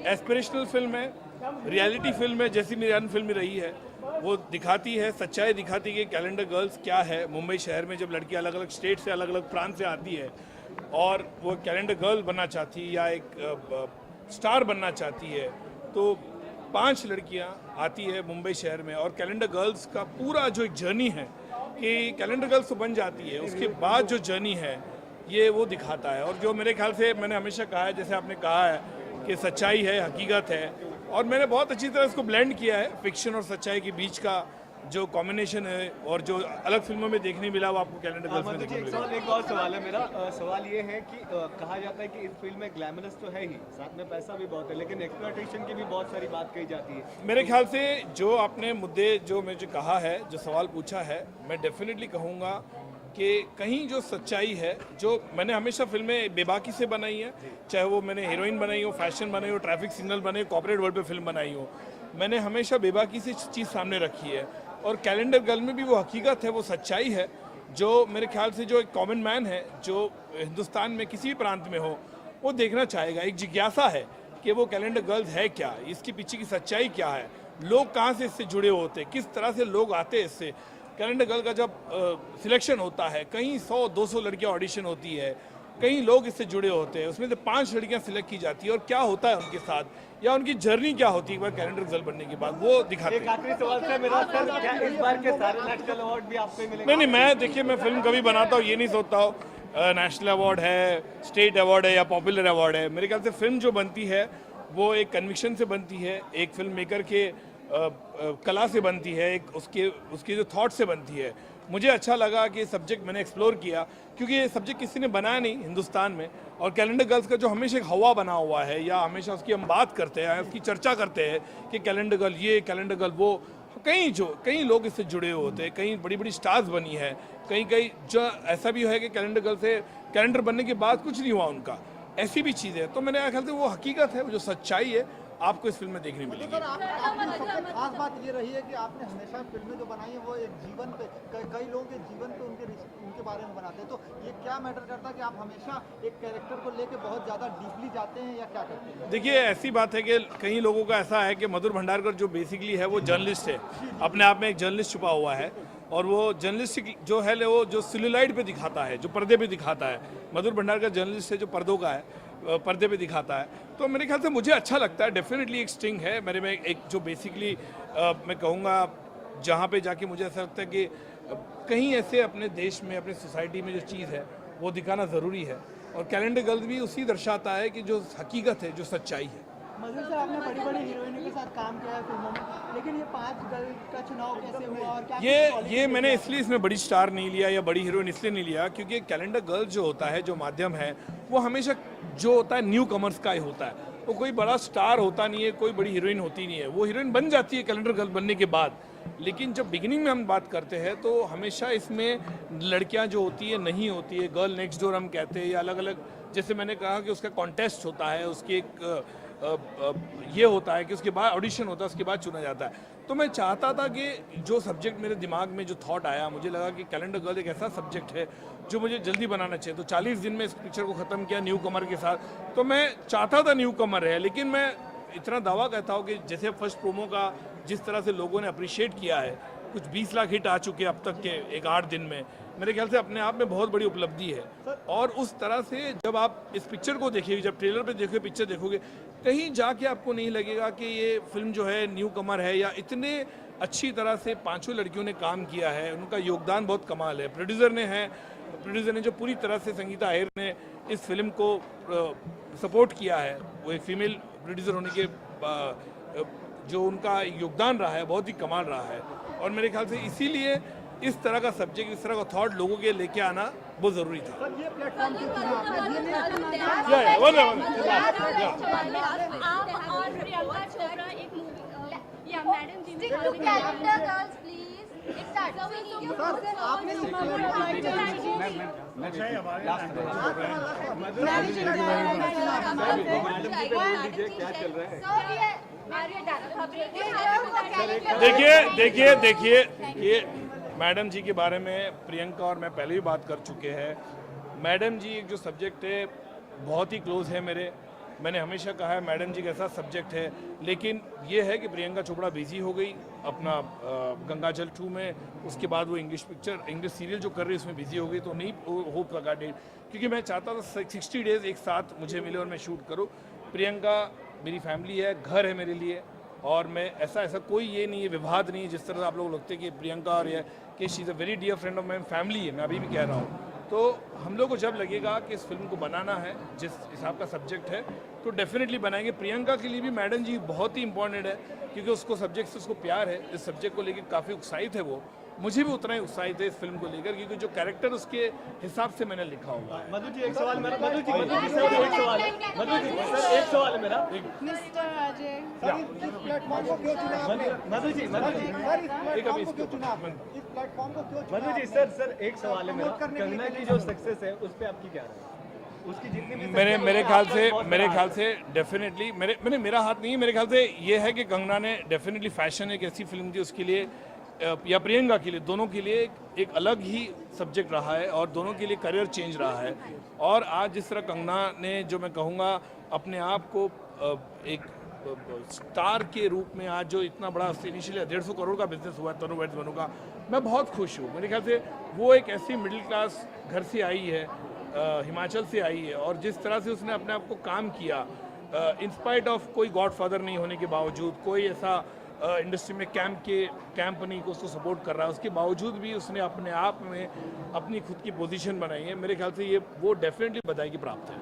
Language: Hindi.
एस्पिरेशनल फिल्म है, रियलिटी फिल्म है, जैसी मेरी अन्य फिल्म रही है। वो दिखाती है, सच्चाई दिखाती है कि कैलेंडर गर्ल्स क्या है। मुंबई शहर में जब लड़की अलग अलग स्टेट से, अलग अलग प्रांत से आती है और वो कैलेंडर गर्ल बनना चाहती है या एक स्टार बनना चाहती है, तो 5 लड़कियां आती है मुंबई शहर में और कैलेंडर गर्ल्स का पूरा जो एक जर्नी है कि कैलेंडर गर्ल्स तो बन जाती है, उसके बाद जो जर्नी है ये वो दिखाता है। और जो मेरे ख्याल से मैंने हमेशा कहा है, जैसे आपने कहा है कि सच्चाई है, हकीकत है, और मैंने बहुत अच्छी तरह इसको ब्लेंड किया है। फिक्शन और सच्चाई के बीच का जो कॉम्बिनेशन है और जो अलग फिल्मों में देखने मिला वो आपको कैलेंडर गर्ल्स में देखने मिला। एक और सवाल है मेरा। सवाल ये है कि कहा जाता है कि इस फिल्म में ग्लैमरस तो है ही, साथ में पैसा भी बहुत है, लेकिन एक्सप्लॉयटेशन की भी बहुत सारी बात कही जाती है। मेरे ख्याल से जो आपने मुद्दे जो मुझे कहा है, जो सवाल पूछा है, मैं डेफिनेटली कहूँगा कि कहीं जो सच्चाई है, जो मैंने हमेशा फिल्में बेबाकी से बनाई है, चाहे वो मैंने हीरोइन बनाई हो, फैशन बनाई हो, ट्रैफिक सिग्नल बने, कॉर्पोरेट वर्ल्ड पे फिल्म बनाई हो, मैंने हमेशा बेबाकी से चीज़ सामने रखी है। और कैलेंडर गर्ल में भी वो हकीकत है, वो सच्चाई है, जो मेरे ख्याल से जो एक कॉमन मैन है, जो हिंदुस्तान में किसी भी प्रांत में हो, वो देखना चाहेगा। एक जिज्ञासा है कि वो कैलेंडर गर्ल्स है क्या, इसके पीछे की सच्चाई क्या है, लोग कहाँ से इससे जुड़े होते, किस तरह से लोग आते हैं इससे। कैलेंडर गर्ल का जब सिलेक्शन होता है, कहीं 100-200 लड़कियां ऑडिशन होती है, कई लोग इससे जुड़े होते हैं, उसमें से 5 लड़कियां सिलेक्ट की जाती है और क्या होता है उनके साथ या उनकी जर्नी क्या होती है एक बार कैलेंडर गर्ल बनने के बाद, वो दिखाते हैं। एक आखिरी सवाल है मेरा सर, क्या इस बार के सारे नेशनल अवार्ड भी आपको मिलेंगे? नहीं, मैं देखिए, मैं फिल्म कभी बनाता हूँ ये नहीं सोचता हूँ नेशनल अवार्ड है, स्टेट अवार्ड है या पॉपुलर अवार्ड है। मेरे ख्याल से फिल्म जो बनती है वो एक कन्विक्शन से बनती है, एक फिल्म मेकर के कला से बनती है, एक उसके जो थॉट से बनती है। मुझे अच्छा लगा कि सब्जेक्ट मैंने एक्सप्लोर किया, क्योंकि ये सब्जेक्ट किसी ने बनाया नहीं हिंदुस्तान में। और कैलेंडर गर्ल्स का जो हमेशा एक हवा बना हुआ है या हमेशा उसकी हम बात करते हैं, उसकी चर्चा करते हैं कि कैलेंडर गर्ल ये, कैलेंडर गर्ल वो, कई लोग इससे जुड़े हुए होते हैं, कई बड़ी बड़ी स्टार्स बनी है, कई जो ऐसा भी है कि कैलेंडर गर्ल से कैलेंडर बनने के बाद कुछ नहीं हुआ उनका, ऐसी भी चीज़ है। तो मैंने ख्याल से वो हकीकत है, वो जो सच्चाई है, आपको इस फिल्म में देखने मिलेगी। सर, आपकी सबसे खास बात ये रही है कि आपने हमेशा फिल्में जो बनाई है वो एक जीवन पे, कई लोगों के जीवन पे उनके बारे में बनाते हैं, तो ये क्या मैटर करता है कि आप हमेशा एक कैरेक्टर को लेके बहुत ज़्यादा डीपली जाते हैं या क्या करते हैं? देखिए, ऐसी बात है कि कई लोगों का ऐसा है कि मधुर भंडारकर जो बेसिकली है वो जर्नलिस्ट है, अपने आप में एक जर्नलिस्ट छुपा हुआ है, और वो जर्नलिस्ट जो है वो जो सेलुलाइड पे दिखाता है, जो पर्दे पे दिखाता है। मधुर भंडारकर जर्नलिस्ट है जो पर्दों का है, पर्दे पे दिखाता है। तो मेरे ख्याल से मुझे अच्छा लगता है, डेफिनेटली एक स्टिंग है मेरे में, एक जो बेसिकली मैं कहूँगा जहाँ पे जाके मुझे ऐसा लगता है कि कहीं ऐसे अपने देश में, अपने सोसाइटी में जो चीज़ है वो दिखाना ज़रूरी है। और कैलेंडर गर्ल भी उसी दर्शाता है कि जो हकीकत है, जो सच्चाई है। मधुर सर, आपने बड़ी बड़ी हीरोइनों के साथ काम किया है फिल्मों में, लेकिन ये 5 गर्ल का चुनाव कैसे हुआ और क्या ये मैंने इसलिए इसमें बड़ी स्टार नहीं लिया या बड़ी हीरोइन इसलिए नहीं लिया, क्योंकि कैलेंडर गर्ल जो होता है, जो माध्यम है, वो हमेशा जो होता है न्यू कमर्स का ही होता है। वो कोई बड़ा स्टार होता नहीं है, कोई बड़ी हीरोइन होती नहीं है। वो हीरोइन बन जाती है कैलेंडर गर्ल बनने के बाद, लेकिन जब बिगिनिंग में हम बात करते हैं तो हमेशा इसमें लड़कियां जो होती है नहीं होती है, गर्ल नेक्स्ट डोर हम कहते हैं, या अलग अलग, जैसे मैंने कहा कि उसका कॉन्टेस्ट होता है, उसकी एक ये होता है कि उसके बाद ऑडिशन होता है, उसके बाद चुना जाता है। तो मैं चाहता था कि जो सब्जेक्ट मेरे दिमाग में जो थॉट आया, मुझे लगा कि कैलेंडर गर्ल एक ऐसा सब्जेक्ट है जो मुझे जल्दी बनाना चाहिए। तो 40 दिन में इस पिक्चर को ख़त्म किया न्यू कमर के साथ। तो मैं चाहता था न्यू कमर है, लेकिन मैं इतना दावा कहता हूँ कि जैसे फर्स्ट प्रोमो का जिस तरह से लोगों ने अप्रिशिएट किया है, कुछ 20 लाख हिट आ चुके हैं अब तक के एक 8 दिन में, मेरे ख्याल से अपने आप में बहुत बड़ी उपलब्धि है। और उस तरह से जब आप इस पिक्चर को देखिए, जब ट्रेलर पे देखोगे, पिक्चर देखोगे, कहीं जाके आपको नहीं लगेगा कि ये फिल्म जो है न्यू कमर है, या इतने अच्छी तरह से 5 लड़कियों ने काम किया है, उनका योगदान बहुत कमाल है। प्रोड्यूसर ने जो पूरी तरह से, संगीता अय्यर ने इस फिल्म को सपोर्ट किया है, वो एक फीमेल प्रोड्यूसर होने के जो उनका योगदान रहा है बहुत ही कमाल रहा है। और मेरे ख्याल से इसीलिए इस तरह का सब्जेक्ट, इस तरह का थॉट लोगों के लेके आना बहुत ज़रूरी था। सर, ये प्लेटफॉर्म के थ्रू आपने देखिए, ये मैडम जी के बारे में प्रियंका और मैं पहले भी बात कर चुके हैं। मैडम जी एक जो सब्जेक्ट है बहुत ही क्लोज है मेरे, मैंने हमेशा कहा है मैडम जी कैसा सब्जेक्ट है, लेकिन ये है कि प्रियंका चोपड़ा बिजी हो गई अपना गंगाजल 2 में, उसके बाद वो इंग्लिश सीरियल जो कर रही है उसमें बिजी हो गई, तो नहीं हो सका डेट, क्योंकि मैं चाहता था 60 डेज एक साथ मुझे मिले और मैं शूट करूँ। प्रियंका मेरी फैमिली है, घर है मेरे लिए, और मैं ऐसा कोई ये नहीं है, विवाद नहीं है जिस तरह आप लोग लगते हैं कि प्रियंका और ये कि she is a very dear friend of my family है, मैं अभी भी कह रहा हूँ। तो हम लोग को जब लगेगा कि इस फिल्म को बनाना है जिस हिसाब का सब्जेक्ट है तो डेफिनेटली बनाएंगे। प्रियंका के लिए भी मैडम जी बहुत ही इंपॉर्टेंट है, क्योंकि उसको सब्जेक्ट से उसको प्यार है, इस सब्जेक्ट को लेकर काफ़ी उत्साहित है वो, मुझे भी उतना ही उत्साहित है इस फिल्म को लेकर, क्योंकि जो कैरेक्टर उसके हिसाब से मैंने लिखा हुआ है। मधु जी एक सवाल मेरा, मधु जी सर एक सवाल है, मधु जी सर एक सवाल है मेरा, मिस्टर अजय, इस प्लेटफॉर्म को क्यों चुना आपने? मधु जी सर, इस प्लेटफॉर्म को क्यों चुना आपने? इस प्लेटफॉर्म को क्यों चुना मधु जी आपने? सर एक सवाल है मेरा, कंगना की जो सक्सेस है उस पे आपकी क्या राय है? उसकी जितनी भी मेरे ख्याल से डेफिनेटली मेरा हाथ नहीं है, मेरे ख्याल से ये है कि कंगना ने डेफिनेटली फैशन एक ऐसी फिल्म थी उसके लिए या प्रियंका के लिए, दोनों के लिए एक अलग ही सब्जेक्ट रहा है और दोनों के लिए करियर चेंज रहा है। और आज जिस तरह कंगना ने, जो मैं कहूँगा, अपने आप को एक स्टार के रूप में आज जो इतना बड़ा इनिशियली 150 करोड़ का बिजनेस हुआ है तनु वेड्स बनू का, मैं बहुत खुश हूँ। मेरे ख्याल से वो एक ऐसी मिडिल क्लास घर से आई है, हिमाचल से आई है, और जिस तरह से उसने अपने आप को काम किया, इंस्पाइट ऑफ कोई गॉडफादर नहीं होने के बावजूद, कोई ऐसा इंडस्ट्री में कैंप नहीं को उसको सपोर्ट कर रहा है, उसके बावजूद भी उसने अपने आप में अपनी खुद की पोजीशन बनाई है। मेरे ख्याल से ये वो डेफिनेटली बधाई की प्राप्त है।